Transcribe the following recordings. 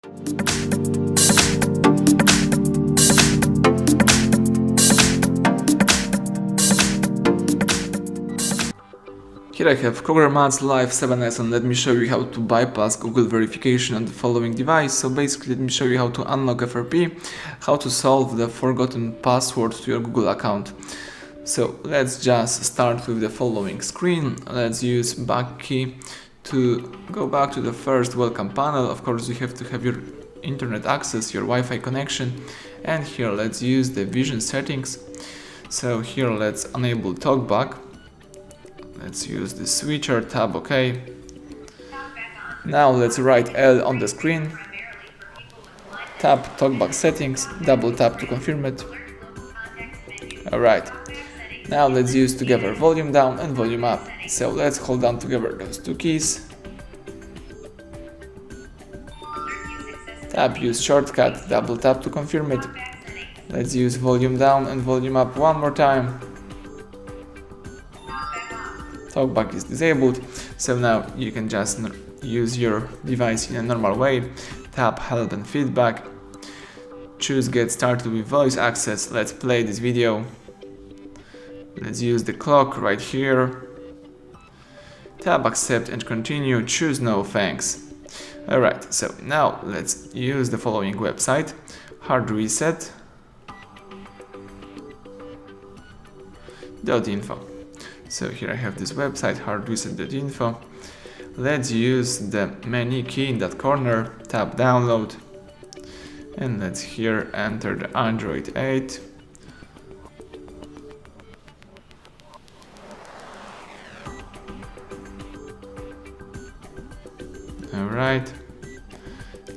Here I have KRUGER Matz Live 7S, and let me show you how to bypass Google verification on the following device. So basically let me show you how to unlock FRP, how to solve the forgotten password to your Google account. So let's just start with the following screen. Let's use back key to go back to the first welcome panel. Of course you have to have your internet access, your Wi-Fi connection, and here let's use the vision settings. So here let's enable talkback. Let's use the switcher, tab OK. Now let's write L on the screen. Tap talkback settings, double tap to confirm it. Alright. Now let's use together volume down and volume up. So let's hold down together those two keys. Tap use shortcut, double tap to confirm it. Let's use volume down and volume up one more time. Talkback is disabled, so now you can just use your device in a normal way. Tap help and feedback. Choose get started with voice access. Let's play this video. Let's use the clock right here. Tap accept and continue. Choose no thanks. Alright, so now let's use the following website, HardReset.Info. So here I have this website, HardReset.Info. Let's use the menu key in that corner, tap download, and let's here enter the Android 8. Alright,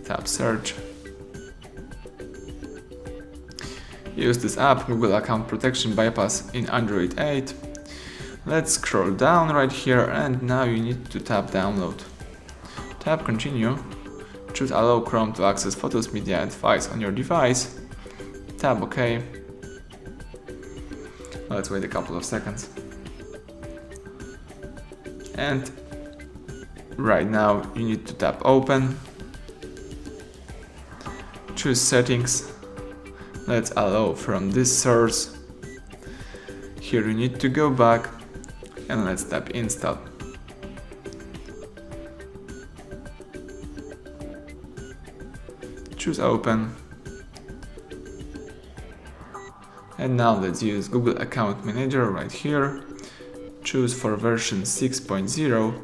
tap search. Use this app, Google Account Protection Bypass in Android 8. Let's scroll down right here, and now you need to tap download. Tap continue. Choose allow Chrome to access photos, media and files on your device. Tap OK. Let's wait a couple of seconds. And right now you need to tap open. Choose settings. Let's allow from this source. Here you need to go back. And let's tap install. Choose open. And now let's use Google Account Manager right here. Choose for version 6.0.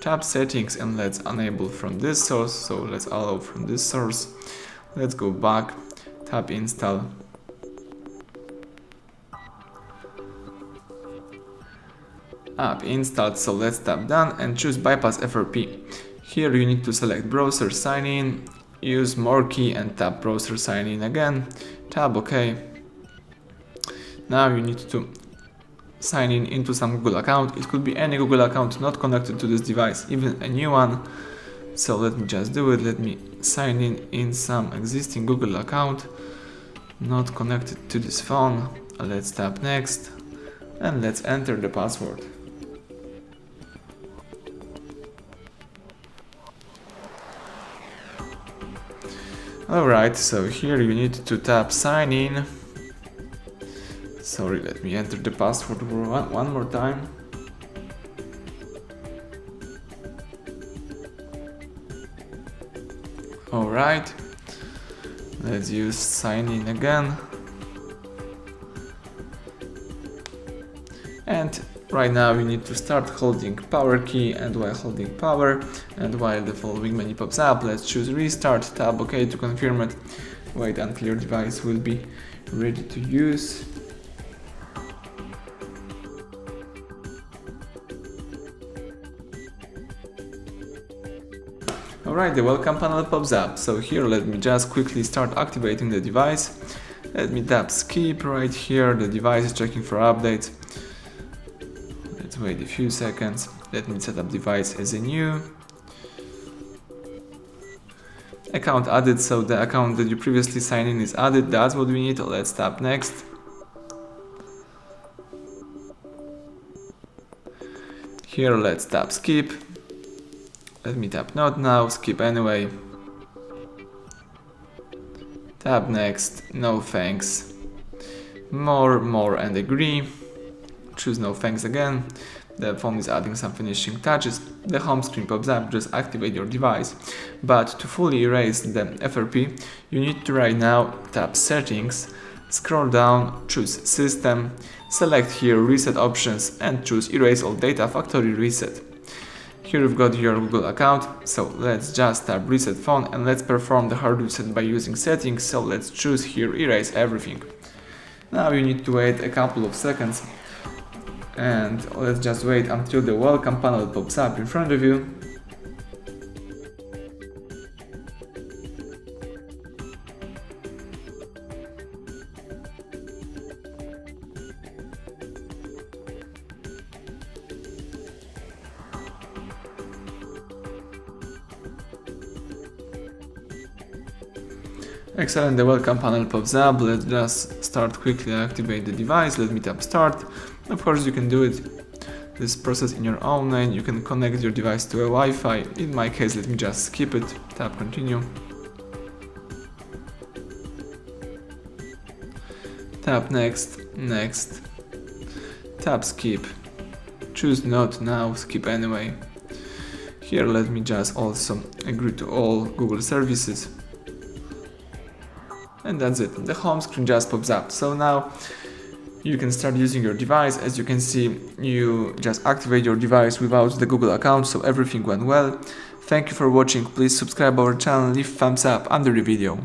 Tap settings and let's enable from this source. So let's allow from this source. Let's go back. Tap install. App installed, so let's tap done and choose bypass FRP. Here you need to select browser sign in, use more key and tap browser sign in again, tap OK. Now you need to sign in into some Google account. It could be any Google account not connected to this device, even a new one. So let me just do it. Let me sign in some existing Google account not connected to this phone. Let's tap next and let's enter the password. Alright, so here you need to tap sign in. Sorry, let me enter the password one more time. Alright, let's use sign in again. And right now you need to start holding power key, and while holding power and while the following menu pops up, let's choose restart, tap OK to confirm it. Wait until your device will be ready to use. Alright, the welcome panel pops up. So here let me just quickly start activating the device. Let me tap skip right here. The device is checking for updates. Let's wait a few seconds. Let me set up device as a new. Account added, so the account that you previously signed in is added. That's what we need. Let's tap next. Here let's tap skip. Let me tap not now, skip anyway. Tap next, no thanks. More and agree. Choose no thanks again. The phone is adding some finishing touches. The home screen pops up, just activate your device. But to fully erase the FRP, you need to right now tap settings, scroll down, choose system, select here reset options and choose erase all data factory reset. Here you've got your Google account, so let's just tap reset phone and let's perform the hard reset by using settings, so let's choose here erase everything. Now you need to wait a couple of seconds and let's just wait until the welcome panel pops up in front of you. Excellent, the welcome panel pops up. Let's just start quickly activate the device. Let me tap start. Of course you can do this process in your own lane. You can connect your device to a Wi-Fi. In my case, let me just skip it. Tap continue. Tap next. Tap skip. Choose not now, skip anyway. Here let me just also agree to all Google services. And that's it, the home screen just pops up. So now you can start using your device. As you can see, you just activate your device without the Google account, so everything went well. Thank you for watching, please subscribe our channel, leave thumbs up under the video.